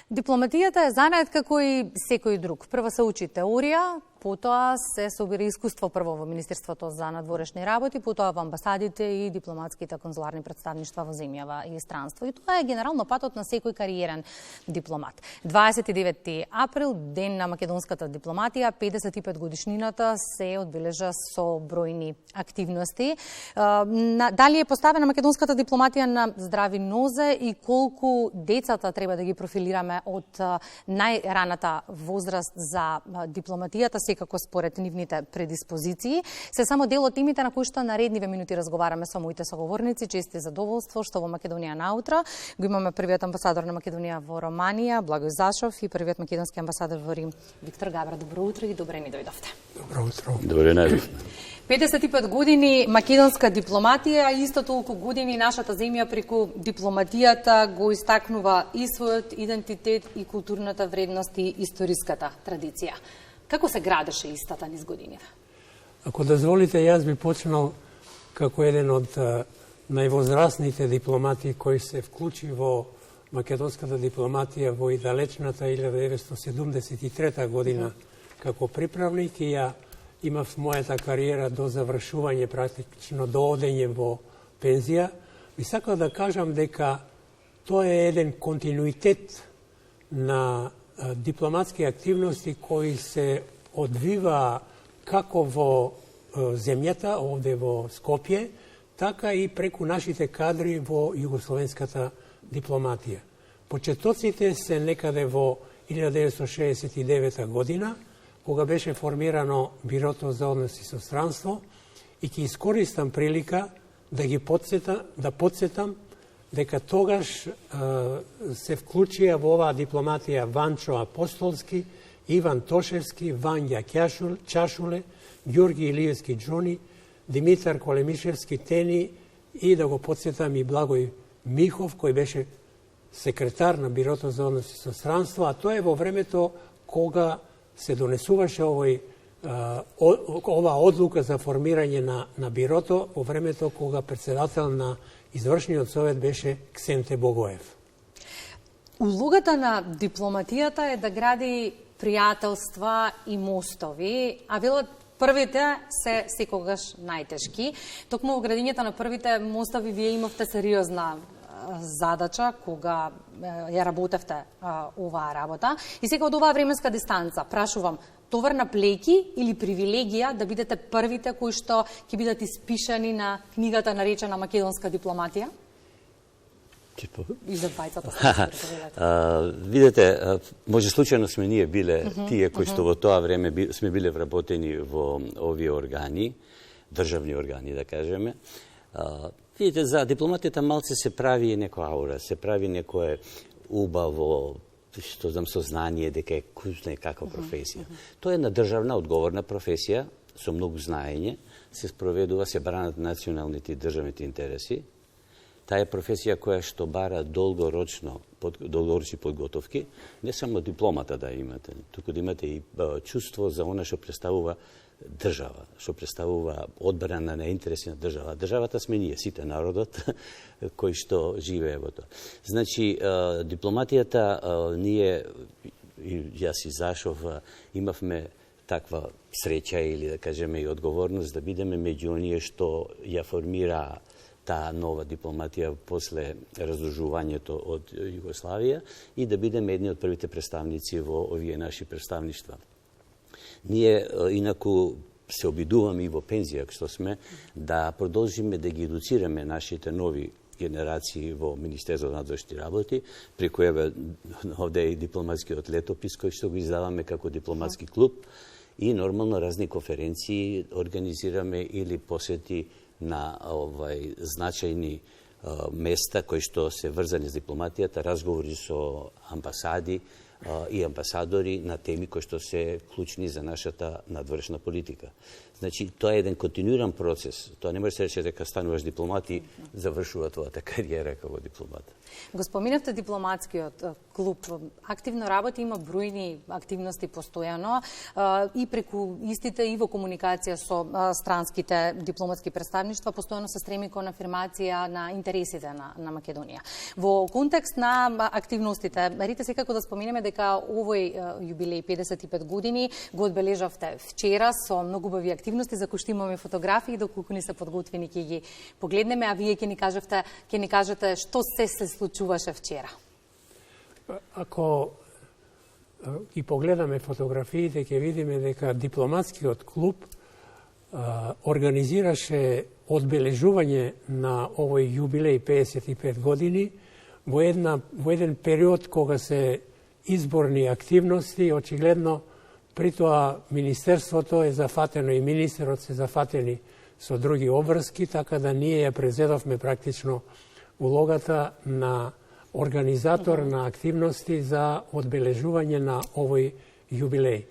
Дипломатијата е занает како и секој друг. Прво се учи теорија, потоа се собира искуство прво во Министерството за надворешни работи, потоа во амбасадите и дипломатските конзуларни представништва во земјава и странство. И тоа е генерално патот на секој кариерен дипломат. 29 април, ден на македонската дипломатија, 55 годишнината се одбележа со бројни активности. Дали е поставена македонската дипломатија на здрави нозе и колку децата треба да ги профилираме од најраната возраст за дипломатијата, секако според нивните предиспозиции, се само дел од темите на кои што наредниве минути разговараме со моите соговорници. Чест и задоволство што во Македонија наутра го имаме првиот амбасадор на Македонија во Романија, Благој Зашов, и првиот македонски амбасадор во Рим, Виктор Габра. Добро утро и добре ни дојдовте. Добро утро. Добре најдовме. 55 години македонска дипломатија, исто толку години нашата земја преку дипломатијата го истакнува и својот идентитет и културната вредност и историската традиција. Како се градеше истата низ годините? Ако дозволите, јас би почнал како еден од највозрастните дипломати кои се вклучи во македонската дипломатија во и далечната 1973 година како приправник, и ја имав мојата кариера до завршување, практично до одење во пензија. Би сакал да кажам дека тоа е еден континуитет на дипломатски активности кои се одвива како во земјата, овде во Скопје, така и преку нашите кадри во југословенската дипломатија. Почетоците се некаде во 1969 година, кога беше формирано Бирото за односи со странство, и ќе искористам прилика да ги подсетам дека тогаш се вклучија во оваа дипломатија Ванчо Апостолски, Иван Тошевски, Вања Чашуле, Ѓорги Илиевски Џони, Димитар Колемишевски Тени и да го подсетам и Благој Михов, кој беше секретар на Бирото за односи со странство, а тоа е во времето кога се донесуваше ова одлука за формирање на Бирото, во времето кога председател на Извршниот совет беше Ксенте Богоев. Улогата на дипломатијата е да гради пријателства и мостови, а велат првите се секогаш најтешки. Токму во градењето на првите мостови вие имавте сериозна задача кога ја работевте оваа работа. И сега од оваа временска дистанца прашувам, товар на плеки или привилегија да бидете првите кои што ќе бидат испишани на книгата наречена Македонска дипломатија? И за двајцата се видете, може случајно сме ние биле тие кои што во тоа време сме биле вработени во овие органи, државни органи, да кажеме. Видите, за дипломатията малце се прави некоја аура, се прави некое убаво, што знам, сознание дека е кузна и каква професија. Тоа е една државна, одговорна професија, со многу знаење, се спроведува, се бранат националните и државните интереси. Таа е професија која што бара долгорочни подготовки, не само дипломата да имате, туку да имате и чувство за она што представува држава, што представува одбрана на интереси на држава. Државата сме ние, сите народот, кој што живее во тоа. Значи, дипломатијата, ние, јас и Зашов, имавме таква среќа или да кажеме и одговорност да бидеме меѓу оние што ја формира таа нова дипломатија после раздружувањето од Југославија и да бидеме едни од првите представници во овие наши представништва. Ние, инаку, се обидуваме и во пензија, што сме, да продолжиме да ги едуцираме нашите нови генерации во Министерството за надворешни работи, преку овде и дипломатскиот летопис кој што го издаваме како дипломатски клуб и нормално разни конференции организираме или посети на значајни места кои што се врзани с дипломатијата, разговори со амбасади и амбасадори на теми кои што се клучни за нашата надворешна политика. Значи, тоа е еден континуиран процес. Тоа не може да се рече дека стануваш дипломат и завршува твојата кариера како дипломат. Го споминавте дипломатскиот клуб. Активно работи, има бројни активности постојано и преку истите и во комуникација со странските дипломатски представништва постојано се стреми кон афирмација на интересите на Македонија. Во контекст на активностите, мерите секако да споменеме дека овој јубилеј 55 години го одбележавте вчера со многу убави активности за кои што имаме фотографии, доколку ни се подготвени ќе ги погледнеме, а вие ќе ни кажете што се случуваше вчера. Ако ги погледаме фотографиите, ќе видиме дека дипломатскиот клуб организираше одбележување на овој јубилеј 55 години во еден период кога се изборни активности, очигледно при тоа Министерството е зафатено и министерот се зафатени со други обврски, така да ние ја презедовме практично улогата на организатор на активности за одбележување на овој јубилеј.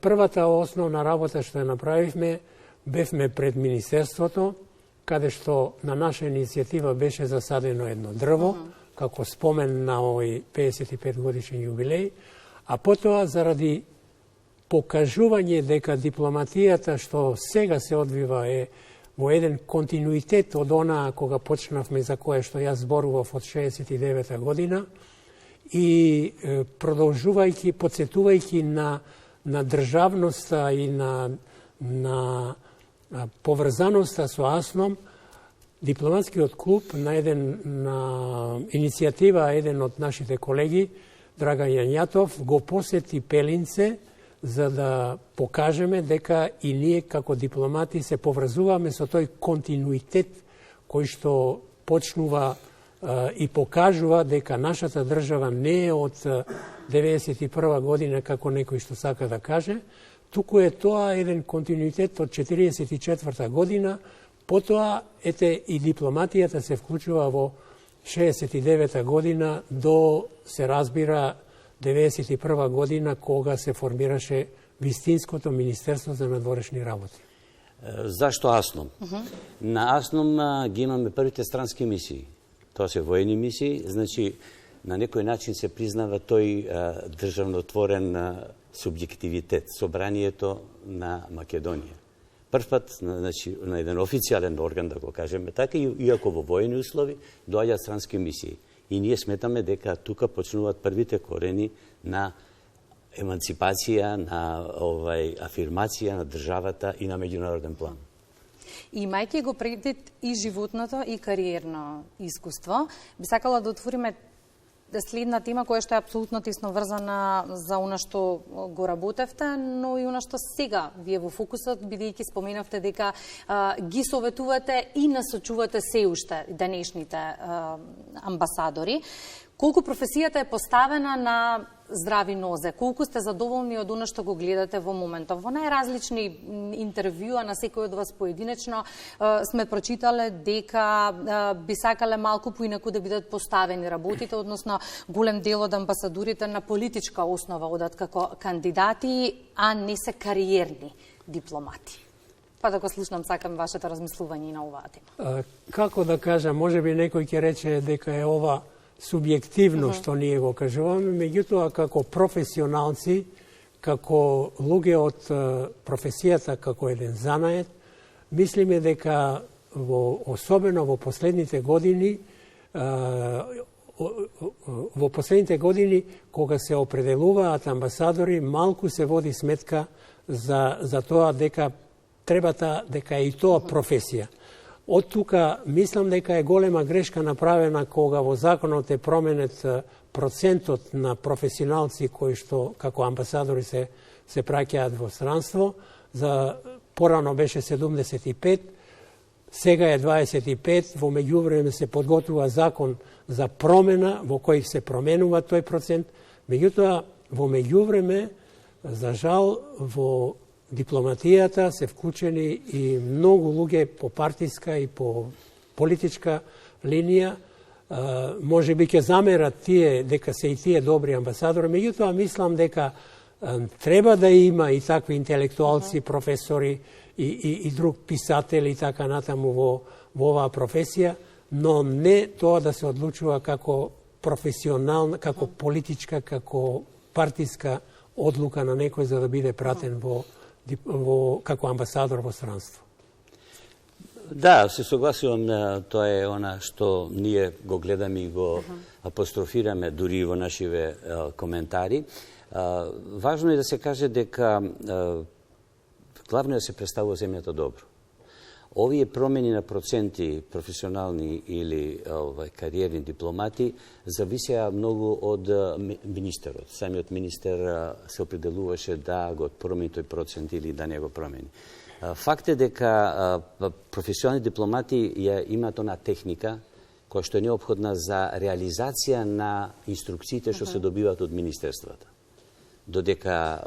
Првата основна работа што ја направивме, бевме пред Министерството, каде што на наша иницијатива беше засадено едно дрво, како спомен на овој 55 годишен јубилеј, а потоа заради покажување дека дипломатијата што сега се одвива е во еден континуитет од онаа кога почнавме за кое што јас зборував од 69 година и продолжувајќи, подсетувајќи на државноста и на поврзаноста со АСНОМ, дипломатскиот клуб на иницијатива еден од нашите колеги, Драган Јањатов, го посети Пелинце за да покажеме дека и ние како дипломати се поврзуваме со тој континуитет кој што почнува и покажува дека нашата држава не е од 91 година како некој што сака да каже, туку е тоа еден континуитет од 44 година, потоа ете и дипломатијата се вклучува во 69 година до се разбира 91 година кога се формираше вистинското Министерство за надворешни работи. Зашто АСНОМ? На АСНОМ ги имаме првите странски мисии. Тоа се воени мисии, значи на некој начин се признава тој државнотворен субјективитет, собранието на Македонија. Прв пат, значи, на еден официјален орган, да го кажеме така, иако во воени услови, доаѓаат странски мисии. И ние сметаме дека тука почнуваат првите корени на еманципација, на афирмација на државата и на меѓународен план. Имајќи го предвид и животното и кариерно искуство, би сакала да отвориме следна тема која што е апсолутно тесно врзана за она што го работевте, но и она што сега вие во фокусот, бидејќи споменавте дека ги советувате и насочувате се уште денешните амбасадори. Колку професијата е поставена на здрави нозе? Колку сте задоволни од она што го гледате во моментов? Во најразлични интервјуа на секој од вас поединечно сме прочитале дека би сакале малку поинаку да бидат поставени работите, односно голем дел од амбасадорите на политичка основа одат како кандидати, а не се кариерни дипломати. Па да го слушнам, сакам вашето размислување на оваа тема. Како да кажам, можеби некој ќе рече дека е ова субјективно што ние го кажуваме, меѓутоа како професионалци, како луѓе од професијата, како еден занаед, мислиме дека особено во последните години кога се определуваат амбасадори, малку се води сметка за тоа дека дека е и тоа професија. Од тука мислам дека е голема грешка направена кога во законот е променет процентот на професионалци кои што како амбасадори се праќаат во странство. За порано беше 75, сега е 25, во меѓувреме се подготвува закон за промена во кој се променува тој процент. Меѓутоа, во меѓувреме, за жал, во дипломатијата се вклучени и многу луѓе по партиска и по политичка линија. Може би ќе замерат тие дека се и тие добри амбасадори, меѓутоа мислам дека Треба да има и такви интелектуалци, професори и друг писатели и така натаму во оваа професија, но не тоа да се одлучува како професионална, како политичка, како партиска одлука на некој за да биде пратен како амбасадор во странство. Да, се согласувам, тоа е она што ние го гледаме и го апострофираме дури во нашиве коментари. Важно е да се каже дека главно е да се представува земјата добро. Овие промени на проценти професионални или кариерни дипломати зависеа многу од министерот. Самиот министер се определуваше да го промени тој процент или да не го промени. Факт е дека професионални дипломати имаат она техника која што е неопходна за реализација на инструкциите што се добиваат од министерствата. Додека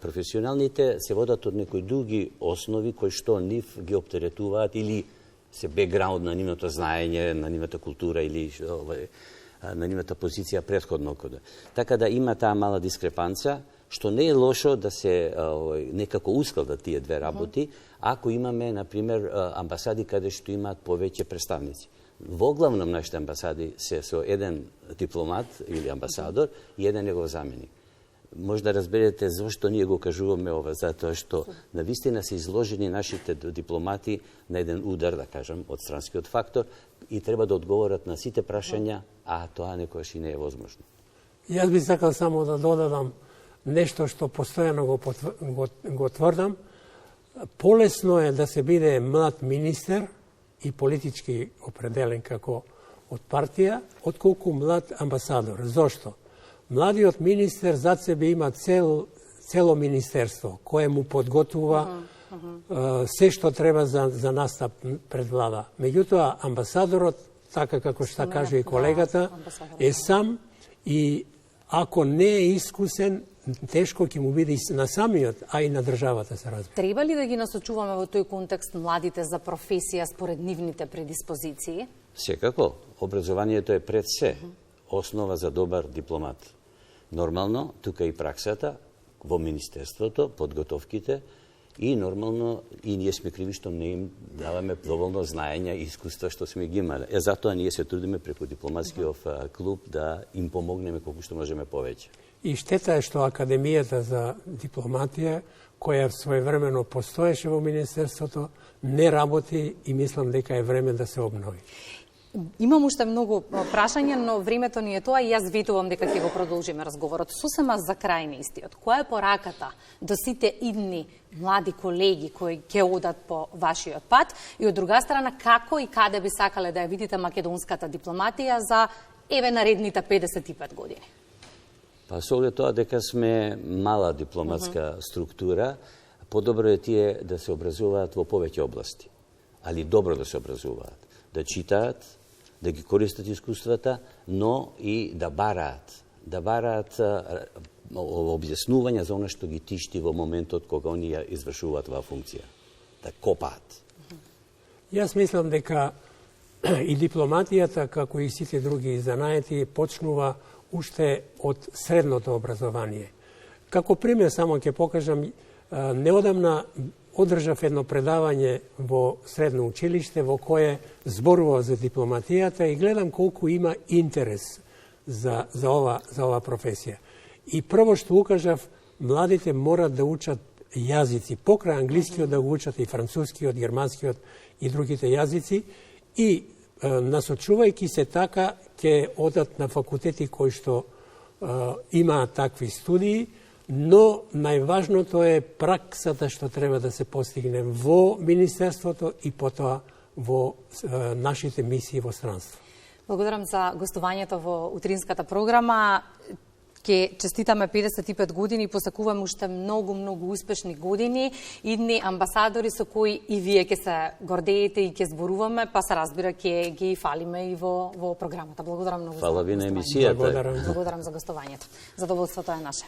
професионалните се водат од некои други основи кои што нив ги оптеретуваат или се бекграунд на нивното знаење, на нивната култура или на нивната позиција претходно. Така да има таа мала дискрепанца, што не е лошо да се некако ускладат тие две работи, ако имаме, например, амбасади каде што имаат повеќе представници. Во главном нашите амбасади се со еден дипломат или амбасадор и еден негов заменик. Може да разберете зашто ние го кажуваме ова, затоа што навистина се изложени нашите дипломати на еден удар, да кажам, од странскиот фактор и треба да одговорат на сите прашања, а тоа некојаш и не е возможно. Јас би сакал само да додадам нешто што постојано го тврдам. Полесно е да се биде млад министер и политички определен како од партија, отколку млад амбасадор. Зошто? Младиот министер зад себе има цело министерство кое му подготвува се што треба за настап пред влада. Меѓутоа, амбасадорот, така како што каже и колегата, е сам и ако не е искусен, тешко ќе му биде на самиот, а и на државата се разбира. Треба ли да ги насочуваме во тој контекст младите за професија според нивните предиспозиции? Секако, образованието е пред се основа за добар дипломат. Нормално, тука и праксата, во Министерството, подготовките, и нормално, и ние сме криви што не им даваме доволно знаења и искуства што сме ги имале. Затоа ние се трудиме преку дипломатскиот клуб да им помогнеме колку што можеме повеќе. И штета е што Академијата за дипломатија, која своевремено постоеше во Министерството, не работи и мислам дека е време да се обнови. Имам уште многу прашања, но времето ни е тоа и јас ветувам дека ќе го продолжиме разговорот. Сосема за крај на истиот. Која е пораката до сите идни млади колеги кои ќе одат по вашиот пат и од друга страна како и каде би сакале да ја видите македонската дипломатија за наредните 55 години? Па со оглед тоа дека сме мала дипломатска структура, подобро е тие да се образуваат во повеќе области, али добро да се образуваат, да читаат, да ги користат искуствата, но и да бараат објаснувања за оно што ги тишти во моментот кога они ја извршуваат оваа функција, да копаат. Јас мислам дека и дипломатијата, како и сите други занаети, почнува уште од средното образование. Како пример само ќе покажам, неодамна одржав едно предавање во средно училиште во кое зборува за дипломатијата и гледам колку има интерес за ова професија. И прво што укажав, младите морат да учат јазици, покрај англискиот да го учат и францускиот, германскиот и другите јазици и насочувајќи се така ќе одат на факултети кои што имаат такви студии, но најважното е праксата што треба да се постигне во Министерството и потоа во нашите мисии во странство. Благодарам за гостувањето во утринската програма. Ке честитаме 55 години и посакуваме уште многу успешни години. Идни амбасадори со кои и вие ќе се гордеете и ќе зборуваме, па се разбира ќе ги фалиме и во програмата. Благодарам многу. Фала ви на емисијата. Благодарам за гостувањето. Задоволството е наше.